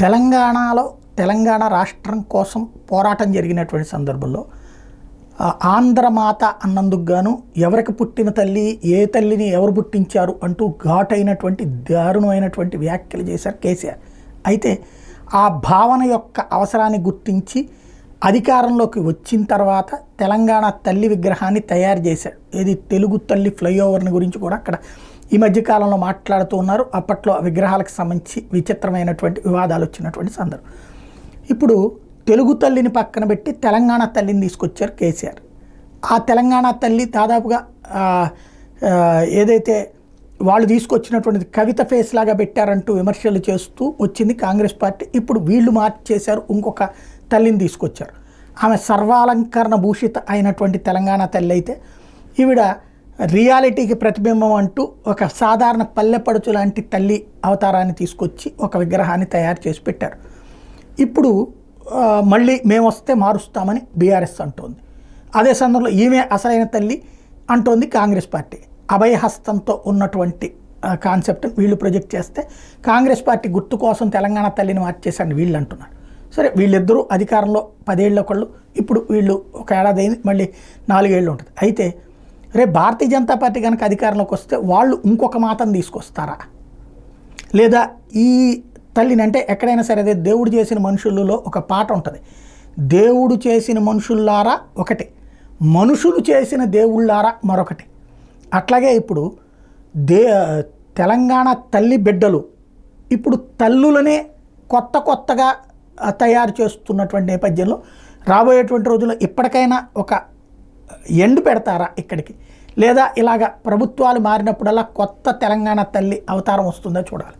తెలంగాణలో తెలంగాణ రాష్ట్రం కోసం పోరాటం జరిగినటువంటి సందర్భంలో ఆంధ్రమాత అన్నందుకు గాను ఎవరికి పుట్టిన తల్లి, ఏ తల్లిని ఎవరు పుట్టించారు అంటూ ఘాటైనటువంటి దారుణమైనటువంటి వ్యాఖ్యలు చేశారు కేసీఆర్. అయితే ఆ భావన యొక్క అవసరాన్ని గుర్తించి అధికారంలోకి వచ్చిన తర్వాత తెలంగాణ తల్లి విగ్రహాన్ని తయారు చేశాడు. ఏది తెలుగు తల్లి ఫ్లైఓవర్ని గురించి కూడా అక్కడ ఈ మధ్యకాలంలో మాట్లాడుతూ ఉన్నారు. అప్పట్లో విగ్రహాలకు సంబంధించి విచిత్రమైనటువంటి వివాదాలు వచ్చినటువంటి సందర్భం. ఇప్పుడు తెలుగు తల్లిని పక్కన పెట్టి తెలంగాణ తల్లిని తీసుకొచ్చారు కేసీఆర్. ఆ తెలంగాణ తల్లి దాదాపుగా ఏదైతే వాళ్ళు తీసుకొచ్చినటువంటిది కవిత ఫేస్ లాగా పెట్టారంటూ విమర్శలు చేస్తూ వచ్చింది కాంగ్రెస్ పార్టీ. ఇప్పుడు వీళ్ళు మార్చేశారు, ఇంకొక తల్లిని తీసుకొచ్చారు. ఆమె సర్వాలంకరణ భూషిత అయినటువంటి తెలంగాణ తల్లి అయితే ఈవిడ రియాలిటీకి ప్రతిబింబం అంటూ ఒక సాధారణ పల్లెపడుచు లాంటి తల్లి అవతారాన్ని తీసుకొచ్చి ఒక విగ్రహాన్ని తయారు చేసి పెట్టారు. ఇప్పుడు మళ్ళీ మేము వస్తే మారుస్తామని బీఆర్ఎస్ అంటోంది. అదే సందర్భంలో ఈమె అసలైన తల్లి అంటోంది కాంగ్రెస్ పార్టీ. అభయహస్తంతో ఉన్నటువంటి కాన్సెప్ట్ వీళ్ళు ప్రొజెక్ట్ చేస్తే కాంగ్రెస్ పార్టీ గుర్తు కోసం తెలంగాణ తల్లిని మార్చేశారని వీళ్ళు అంటున్నారు. సరే, వీళ్ళిద్దరూ అధికారంలో 10 ఏళ్ళు ఒకళ్ళు, ఇప్పుడు వీళ్ళు ఒక ఏడాది అయింది, మళ్ళీ 4 ఏళ్ళు ఉంటుంది. అయితే రేపు భారతీయ జనతా పార్టీ కనుక అధికారంలోకి వస్తే వాళ్ళు ఇంకొక మాతను తీసుకొస్తారా, లేదా ఈ తల్లిని, అంటే ఎక్కడైనా సరే అదే దేవుడు చేసిన మనుషులలో ఒక పాట ఉంటుంది, దేవుడు చేసిన మనుషుల్లారా ఒకటి, మనుషులు చేసిన దేవుళ్ళారా మరొకటి. అట్లాగే ఇప్పుడు తెలంగాణ తల్లి బిడ్డలు ఇప్పుడు తల్లులనే కొత్తగా తయారు చేస్తున్నటువంటి నేపథ్యంలో రాబోయేటువంటి రోజుల్లో ఇప్పటికైనా ఒక ఎండ్ పెడతారా ఇక్కడికి, లేదా ఇలాగ ప్రభుత్వాలు మారినప్పుడల్లా కొత్త తెలంగాణ తల్లి అవతారం వస్తుందో చూడాలి.